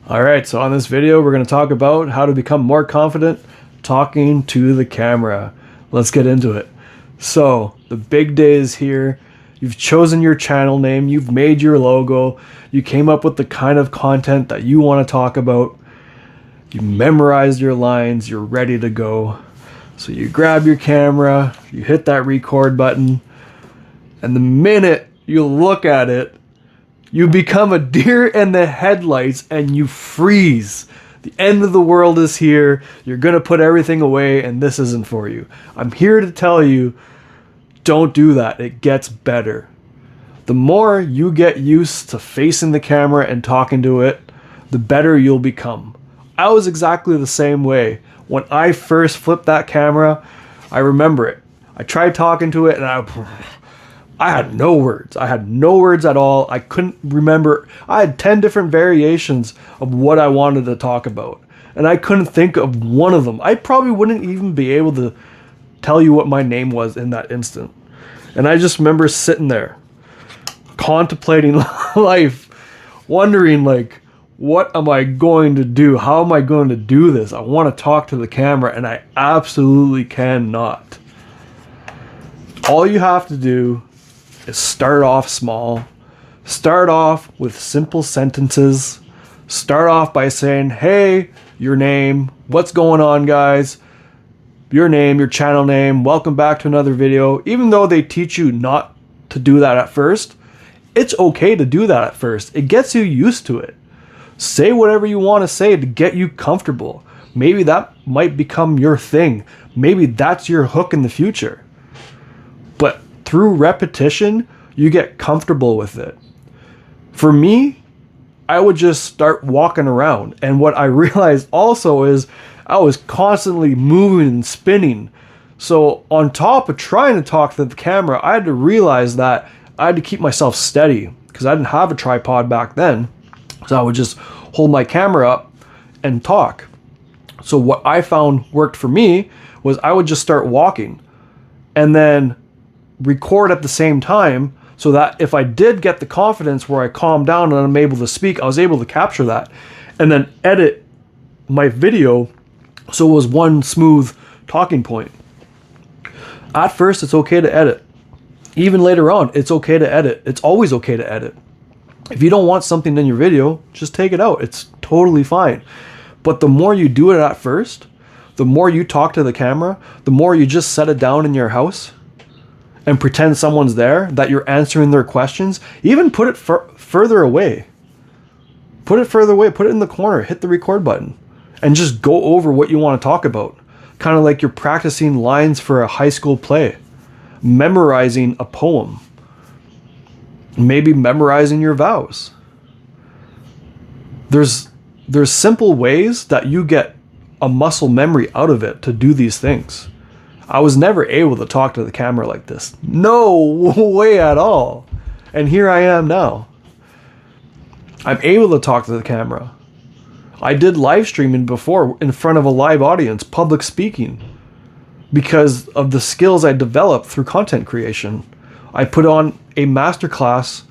Alright, so on this video we're going to talk about how to become more confident talking to the camera. Let's get into it. So, the big day is here. You've chosen your channel name, you've made your logo, you came up with the kind of content that you want to talk about, you memorized your lines, you're ready to go. So you grab your camera, you hit that record button, and the minute you look at it, you become a deer in the headlights and you freeze. The end of the world is here. You're going to put everything away and this isn't for you. I'm here to tell you, don't do that. It gets better. The more you get used to facing the camera and talking to it, the better you'll become. I was exactly the same way. When I first flipped that camera, I remember it. I tried talking to it and I had no words. I had no words at all. I couldn't remember. I had 10 different variations of what I wanted to talk about. And I couldn't think of one of them. I probably wouldn't even be able to tell you what my name was in that instant. And I just remember sitting there, contemplating life, wondering like, what am I going to do? How am I going to do this? I want to talk to the camera and I absolutely cannot. All you have to do is start off small. Start off with simple sentences. Start off by saying, hey, your name, what's going on, guys? Your name, your channel name, welcome back to another video. Even though they teach you not to do that at first, it's okay to do that at first. It gets you used to it. Say whatever you want to say to get you comfortable. Maybe that might become your thing. Maybe that's your hook in the future. But through repetition, you get comfortable with it. For me, I would just start walking around. And what I realized also is I was constantly moving and spinning. So on top of trying to talk to the camera, I had to realize that I had to keep myself steady because I didn't have a tripod back then. So I would just hold my camera up and talk. So what I found worked for me was I would just start walking and then record at the same time so that if I did get the confidence where I calm down and I'm able to speak, I was able to capture that and then edit my video so it was one smooth talking point. At first, it's okay to edit. Even later on, it's okay to edit. It's always okay to edit. If you don't want something in your video, just take it out. It's totally fine. But the more you do it at first, the more you talk to the camera, the more you just set it down in your house and pretend someone's there, that you're answering their questions. Even put it further away. Put it further away. Put it in the corner. Hit the record button. And just go over what you want to talk about. Kind of like you're practicing lines for a high school play. Memorizing a poem. Maybe memorizing your vows. There's simple ways that you get a muscle memory out of it to do these things. I was never able to talk to the camera like this. No way at all. And here I am now. I'm able to talk to the camera. I did live streaming before in front of a live audience, public speaking, because of the skills I developed through content creation. I put on a masterclass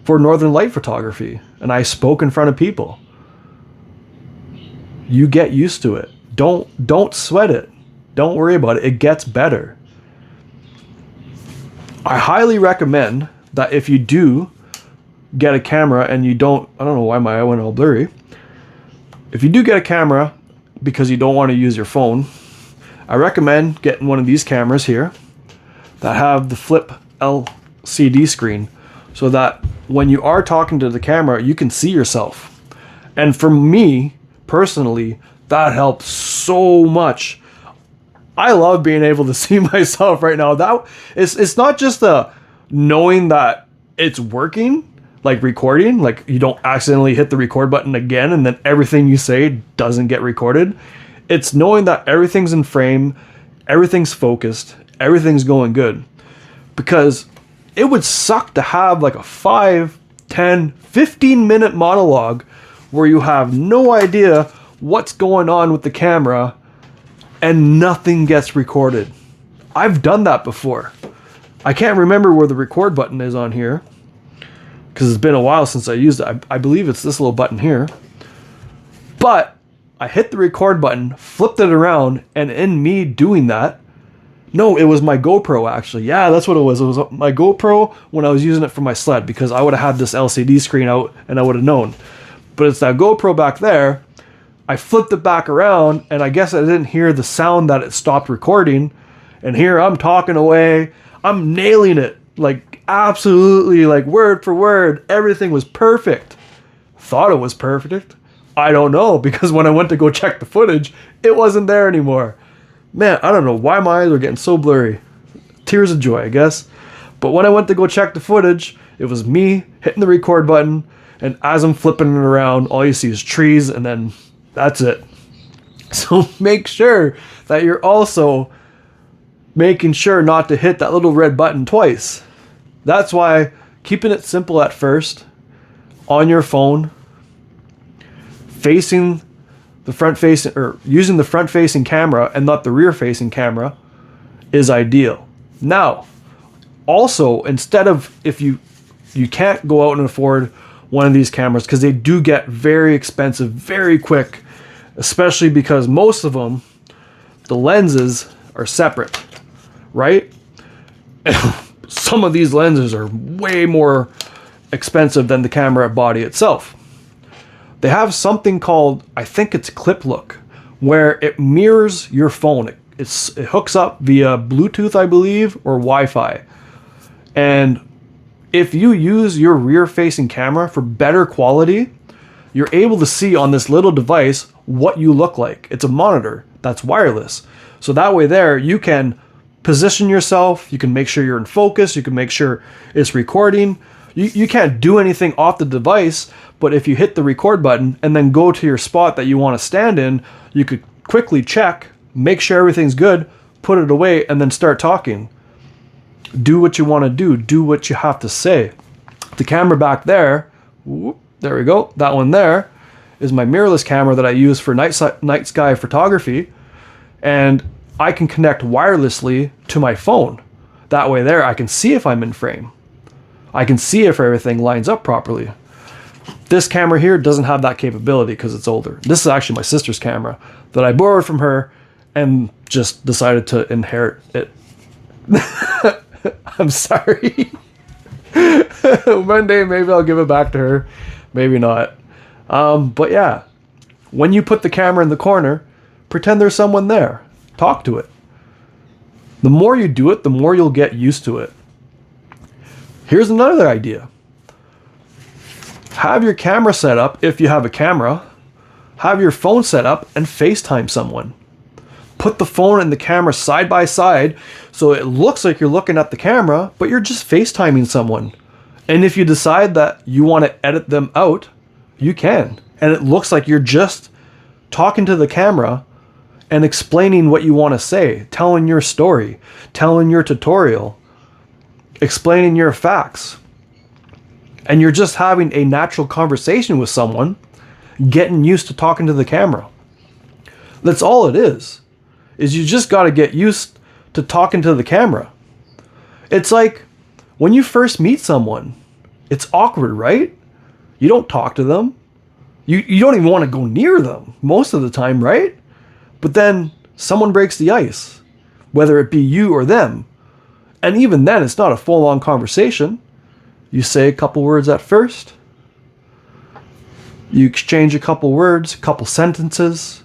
for Northern Light photography and I spoke in front of people. You get used to it. Don't sweat it. Don't worry about it. It gets better. I highly recommend that if you do get a camera and you don't, I don't know why my eye went all blurry. If you do get a camera because you don't want to use your phone, I recommend getting one of these cameras here that have the flip LCD screen so that when you are talking to the camera, you can see yourself. And for me, personally, that helps so much. I love being able to see myself right now. It's not just the knowing that it's working, like recording, like you don't accidentally hit the record button again and then everything you say doesn't get recorded. It's knowing that everything's in frame, everything's focused, everything's going good. Because it would suck to have like a 5, 10, 15-minute monologue where you have no idea what's going on with the camera and nothing gets recorded. I've done that before. I can't remember where the record button is on here because it's been a while since I used it. I believe it's this little button here. But I hit the record button, flipped it around, and in me doing that, no, it was my GoPro actually. Yeah, that's what it was. It was my GoPro when I was using it for my sled, because I would have had this LCD screen out and I would have known. But it's that GoPro back there. I flipped it back around, and I guess I didn't hear the sound that it stopped recording. And here I'm talking away. I'm nailing it. Like, absolutely, like word for word. Everything was perfect. Thought it was perfect. I don't know, because when I went to go check the footage, it wasn't there anymore. Man, I don't know why my eyes are getting so blurry. Tears of joy, I guess. But when I went to go check the footage, it was me hitting the record button, and as I'm flipping it around, all you see is trees, and then that's it. So make sure that you're also making sure not to hit that little red button twice. That's why keeping it simple at first, on your phone, facing the front facing, or using the front facing camera and not the rear facing camera, is ideal. Now, also, instead of, if you can't go out and afford one of these cameras, because they do get very expensive very quick, especially because most of them, the lenses are separate, right? Some of these lenses are way more expensive than the camera body itself. They have something called, I think it's clip look, where it mirrors your phone. It hooks up via Bluetooth, I believe, or Wi-Fi. And if you use your rear-facing camera for better quality, you're able to see on this little device what you look like. It's a monitor that's wireless. So that way there, you can position yourself, you can make sure you're in focus, you can make sure it's recording. You can't do anything off the device, but if you hit the record button and then go to your spot that you want to stand in, you could quickly check, make sure everything's good, put it away, and then start talking. Do what you want to do what you have to say. The camera back there, whoop, there we go, that one there, is my mirrorless camera that I use for night sky photography, and I can connect wirelessly to my phone. That way there, I can see if I'm in frame. I can see if everything lines up properly. This camera here doesn't have that capability because it's older. This is actually my sister's camera that I borrowed from her and just decided to inherit it. I'm sorry. One day maybe I'll give it back to her. Maybe not. But yeah, when you put the camera in the corner, pretend there's someone there. Talk to it. The more you do it, the more you'll get used to it. Here's another idea. Have your camera set up, if you have a camera, have your phone set up and FaceTime someone. Put the phone and the camera side by side so it looks like you're looking at the camera, but you're just FaceTiming someone. And if you decide that you want to edit them out, you can. And it looks like you're just talking to the camera and explaining what you want to say, telling your story, telling your tutorial, explaining your facts. And you're just having a natural conversation with someone, getting used to talking to the camera. That's all it is you just got to get used to talking to the camera. It's like when you first meet someone, it's awkward, right? You don't talk to them. You don't even want to go near them most of the time, right? But then someone breaks the ice, whether it be you or them. And even then, it's not a full-on conversation. You say a couple words at first. You exchange a couple words, a couple sentences.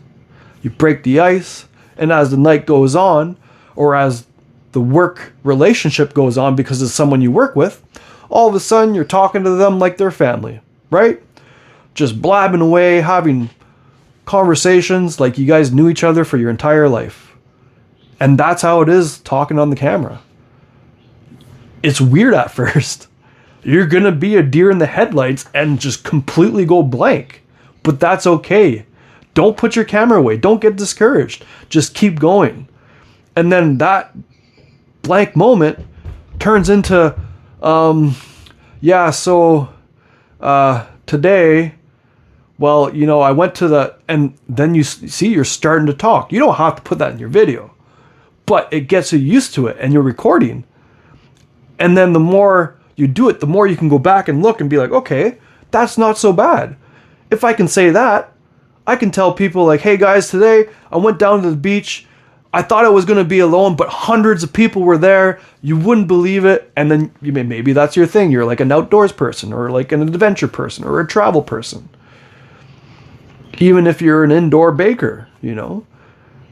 You break the ice. And as the night goes on, or as the work relationship goes on because it's someone you work with, all of a sudden you're talking to them like they're family, right? Just blabbing away, having conversations like you guys knew each other for your entire life. And that's how it is talking on the camera. It's weird at first. You're going to be a deer in the headlights and just completely go blank. But that's okay. Don't put your camera away. Don't get discouraged. Just keep going. And then that blank moment turns into, today, well, you know, I went to the, and then you see you're starting to talk. You don't have to put that in your video, but it gets you used to it and you're recording. And then the more you do it, the more you can go back and look and be like, okay, that's not so bad. If I can say that, I can tell people like, hey guys, today I went down to the beach. I thought I was going to be alone, but hundreds of people were there. You wouldn't believe it. And then maybe that's your thing. You're like an outdoors person or like an adventure person or a travel person. Even if you're an indoor baker,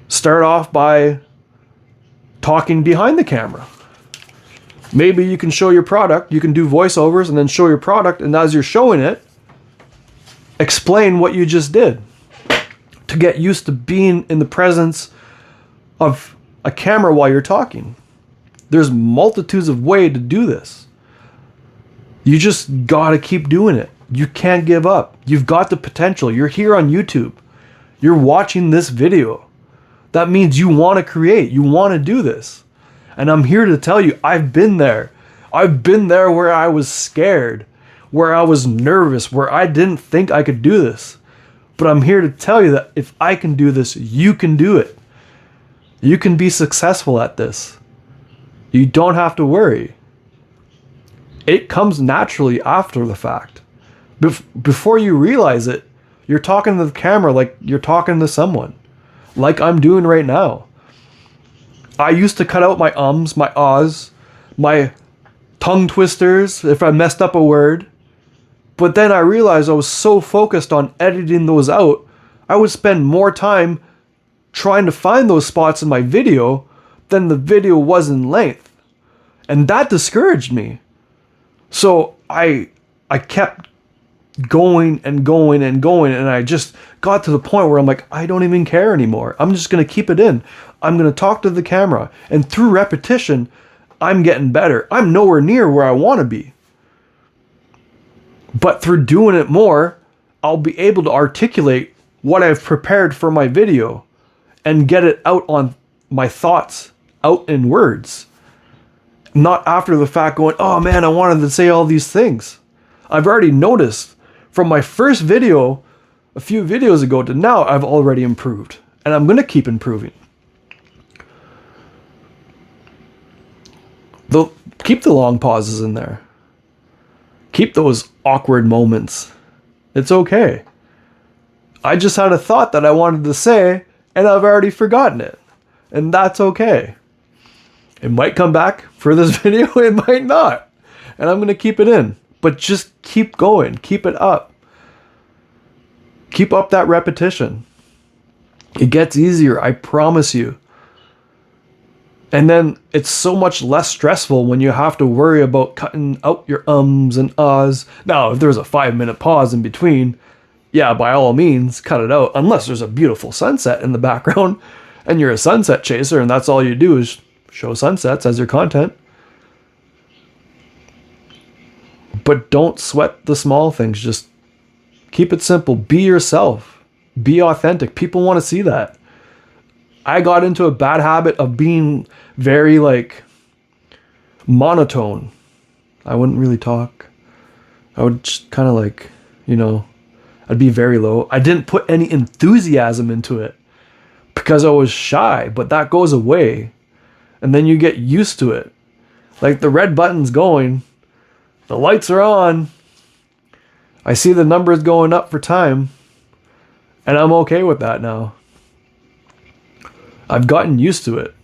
start off by talking behind the camera. Maybe you can show your product. You can do voiceovers and then show your product. And as you're showing it, explain what you just did to get used to being in the presence of a camera while you're talking. There's multitudes of ways to do this. You just gotta keep doing it. You can't give up. You've got the potential. You're here on YouTube. You're watching this video. That means you want to create. You want to do this. And I'm here to tell you, I've been there. I've been there where I was scared, where I was nervous, where I didn't think I could do this. But I'm here to tell you that if I can do this, you can do it. You can be successful at this. You don't have to worry. It comes naturally after the fact. Before you realize it, you're talking to the camera like you're talking to someone. Like I'm doing right now. I used to cut out my ums, my ahs, my tongue twisters if I messed up a word. But then I realized I was so focused on editing those out, I would spend more time trying to find those spots in my video than the video was in length. And that discouraged me. So I kept going and going and going, and I just got to the point where I'm like, I don't even care anymore. I'm just going to keep it in. I'm going to talk to the camera. And through repetition, I'm getting better. I'm nowhere near where I want to be. But through doing it more, I'll be able to articulate what I've prepared for my video and get it out on my thoughts, out in words. Not after the fact going, oh man, I wanted to say all these things. I've already noticed from my first video a few videos ago to now, I've already improved. And I'm going to keep improving. Keep the long pauses in there. Keep those awkward moments. It's okay. I just had a thought that I wanted to say, and I've already forgotten it. And that's okay. It might come back for this video, it might not. And I'm going to keep it in. But just keep going. Keep it up. Keep up that repetition. It gets easier, I promise you. And then it's so much less stressful when you have to worry about cutting out your ums and ahs. Now, if there's a 5-minute pause in between, yeah, by all means, cut it out. Unless there's a beautiful sunset in the background and you're a sunset chaser and that's all you do is show sunsets as your content. But don't sweat the small things. Just keep it simple. Be yourself. Be authentic. People want to see that. I got into a bad habit of being very monotone. I wouldn't really talk. I would just kind of I'd be very low. I didn't put any enthusiasm into it because I was shy, but that goes away. And then you get used to it. Like the red button's going, the lights are on. I see the numbers going up for time, and I'm okay with that now. I've gotten used to it.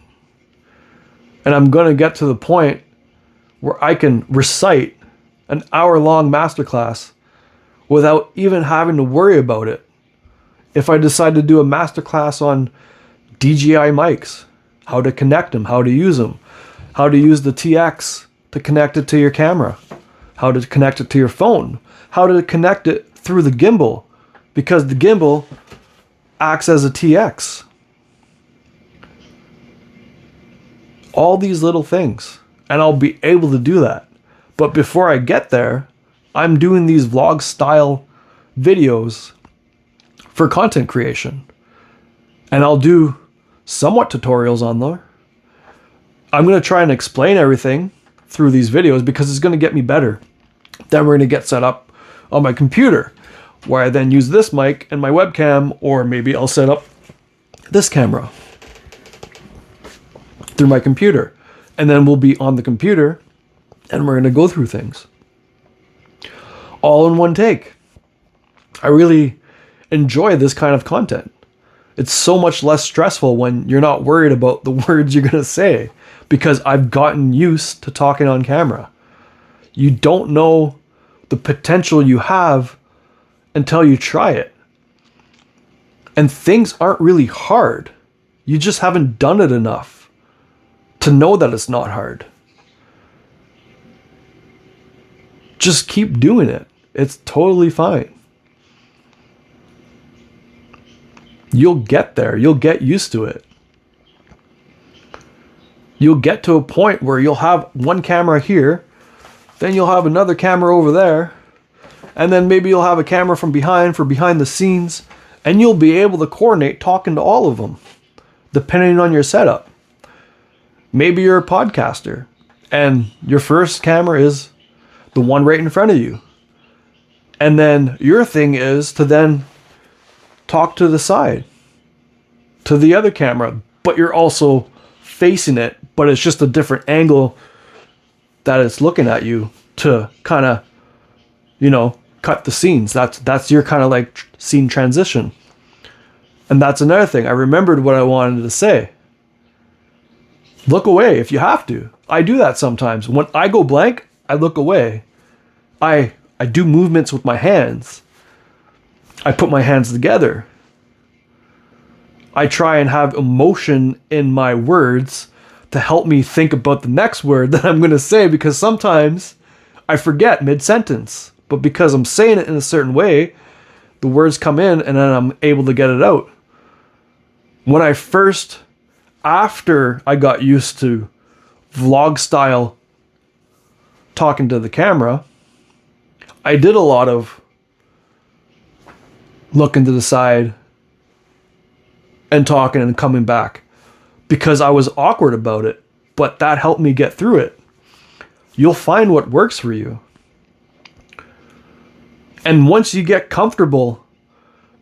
And I'm going to get to the point where I can recite an hour-long masterclass without even having to worry about it. If I decide to do a masterclass on DJI mics, how to connect them, how to use them, how to use the TX to connect it to your camera, how to connect it to your phone, how to connect it through the gimbal, because the gimbal acts as a TX. All these little things, and I'll be able to do that. But before I get there, I'm doing these vlog style videos for content creation. And I'll do somewhat tutorials on there. I'm going to try and explain everything through these videos because it's going to get me better. Then we're going to get set up on my computer where I then use this mic and my webcam, or maybe I'll set up this camera through my computer. And then we'll be on the computer and we're going to go through things all in one take. I really enjoy this kind of content. It's so much less stressful when you're not worried about the words you're going to say, because I've gotten used to talking on camera. You don't know the potential you have until you try it. And things aren't really hard. You just haven't done it enough to know that it's not hard. Just keep doing it. It's totally fine. You'll get there. You'll get used to it. You'll get to a point where you'll have one camera here, then you'll have another camera over there, and then maybe you'll have a camera from behind for behind the scenes, and you'll be able to coordinate talking to all of them, depending on your setup. Maybe you're a podcaster, and your first camera is the one right in front of you. And then your thing is to then talk to the side, to the other camera, but you're also facing it, but it's just a different angle that it's looking at you to kind of, cut the scenes. That's your kind of like scene transition. And that's another thing. I remembered what I wanted to say. Look away if you have to. I do that sometimes. When I go blank, I look away. I do movements with my hands. I put my hands together. I try and have emotion in my words to help me think about the next word that I'm going to say, because sometimes I forget mid-sentence. But because I'm saying it in a certain way, the words come in and then I'm able to get it out. After I got used to vlog style talking to the camera, I did a lot of looking to the side and talking and coming back because I was awkward about it, but that helped me get through it. You'll find what works for you. And once you get comfortable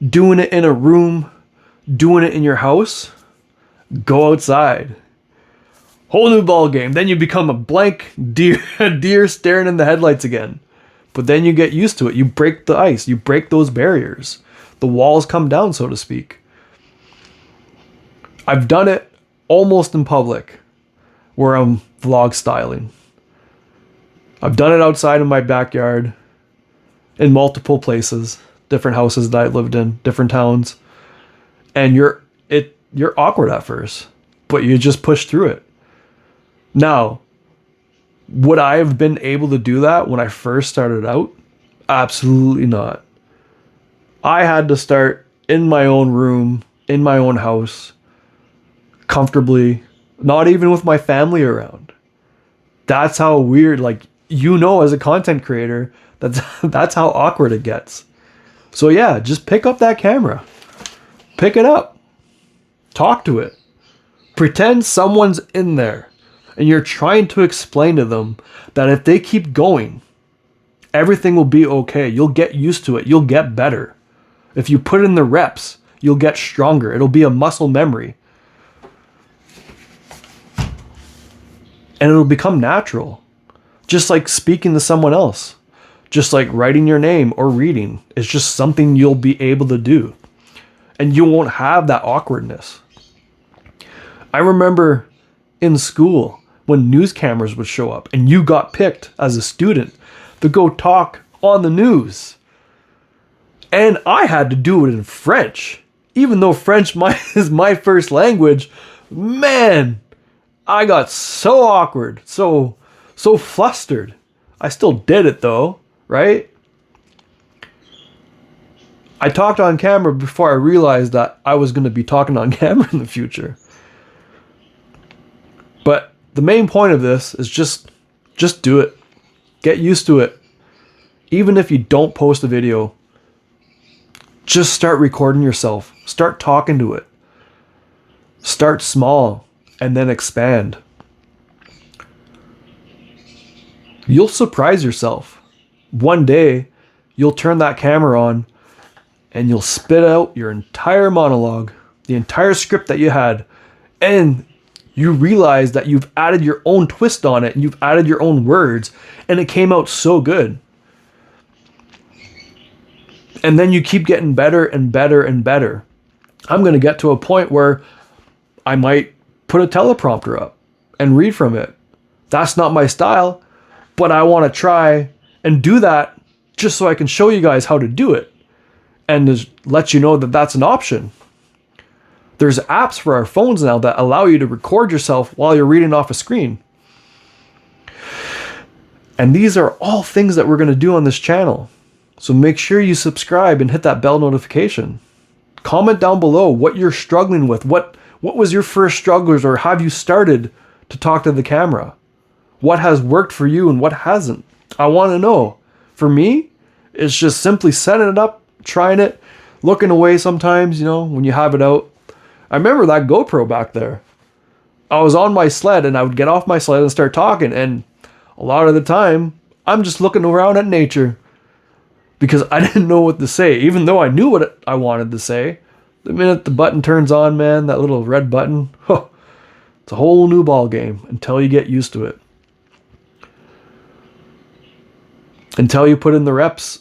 doing it in a room, doing it in your house, go outside. Whole new ball game. Then you become a blank deer staring in the headlights again. But then you get used to it. You break the ice. You break those barriers. The walls come down, so to speak. I've done it almost in public where I'm vlog styling. I've done it outside in my backyard in multiple places, different houses that I lived in, different towns. And you're awkward at first, but you just push through it. Now, would I have been able to do that when I first started out? Absolutely not. I had to start in my own room, in my own house, comfortably, not even with my family around. That's how weird, as a content creator, that's how awkward it gets. So yeah, just pick up that camera. Pick it up. Talk to it. Pretend someone's in there and you're trying to explain to them that if they keep going, everything will be okay. You'll get used to it. You'll get better. If you put in the reps, you'll get stronger. It'll be a muscle memory. And it'll become natural. Just like speaking to someone else. Just like writing your name or reading. It's just something you'll be able to do. And you won't have that awkwardness. I remember in school when news cameras would show up and you got picked as a student to go talk on the news. And I had to do it in French. Even though French is my first language, man, I got so awkward, so flustered. I still did it though, right? I talked on camera before I realized that I was going to be talking on camera in the future. But the main point of this is just do it. Get used to it. Even if you don't post a video, just start recording yourself. Start talking to it. Start small and then expand. You'll surprise yourself. One day, you'll turn that camera on and you'll spit out your entire monologue, the entire script that you had, and you realize that you've added your own twist on it and you've added your own words and it came out so good. And then you keep getting better and better and better. I'm going to get to a point where I might put a teleprompter up and read from it. That's not my style, but I want to try and do that just so I can show you guys how to do it and just let you know that that's an option. There's apps for our phones now that allow you to record yourself while you're reading off a screen. And these are all things that we're going to do on this channel. So make sure you subscribe and hit that bell notification. Comment down below what you're struggling with. What was your first struggles, or have you started to talk to the camera? What has worked for you and what hasn't? I want to know. For me, it's just simply setting it up, trying it, looking away sometimes, when you have it out. I remember that GoPro back there. I was on my sled and I would get off my sled and start talking, and a lot of the time I'm just looking around at nature because I didn't know what to say, even though I knew what I wanted to say. The minute the button turns on, man, that little red button, it's a whole new ball game until you get used to it. Until you put in the reps,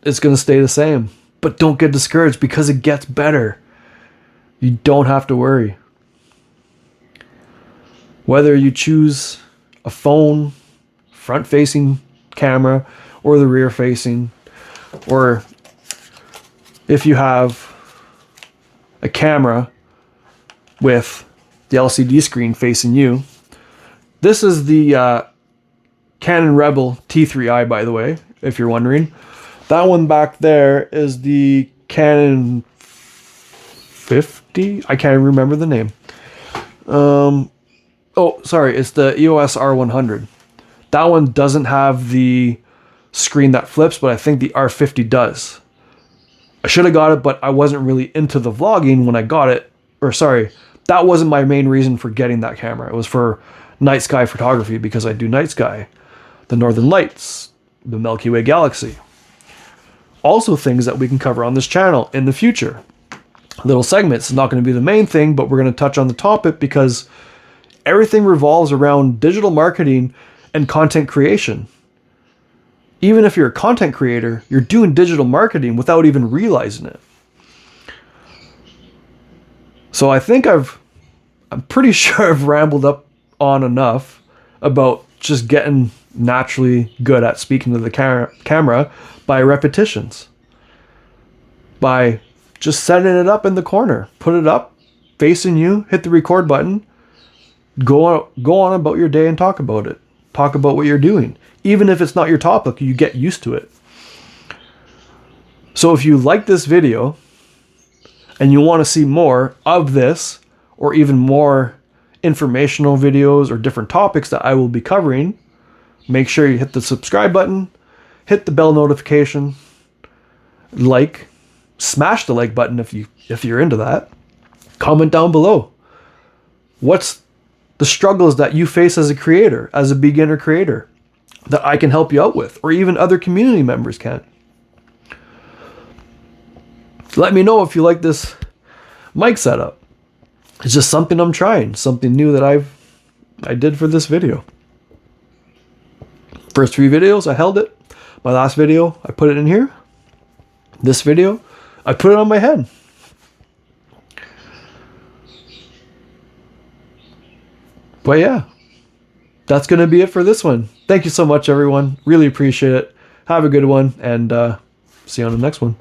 it's going to stay the same. But don't get discouraged because it gets better. You don't have to worry. Whether you choose a phone, front-facing camera, or the rear-facing, or if you have a camera with the LCD screen facing you. This is the Canon Rebel T3i, by the way, if you're wondering. That one back there is the Canon 50. I can't remember the name. It's the EOS R100. That one doesn't have the screen that flips, but I think the R50 does. I should have got it, but I wasn't really into the vlogging when I got it. That wasn't my main reason for getting that camera. It was for night sky photography because I do night sky, the Northern Lights, the Milky Way galaxy. Also things that we can cover on this channel in the future. Little segments. It's not going to be the main thing, but we're going to touch on the topic because everything revolves around digital marketing and content creation. Even if you're a content creator, you're doing digital marketing without even realizing it. So I think I'm pretty sure I've rambled up on enough about just getting naturally good at speaking to the camera by repetitions. By just setting it up in the corner. Put it up, facing you, hit the record button, go on about your day and talk about it. Talk about what you're doing. Even if it's not your topic, you get used to it. So if you like this video and you want to see more of this, or even more informational videos or different topics that I will be covering, make sure you hit the subscribe button, hit the bell notification, smash the like button if you're into that. Comment down below. What's the struggles that you face as a creator, as a beginner creator, that I can help you out with, or even other community members can. Let me know if you like this mic setup. It's just something I'm trying, something new that I did for this video. First 3 videos, I held it. My last video, I put it in here. This video, I put it on my head. But yeah, that's going to be it for this one. Thank you so much, everyone. Really appreciate it. Have a good one, and see you on the next one.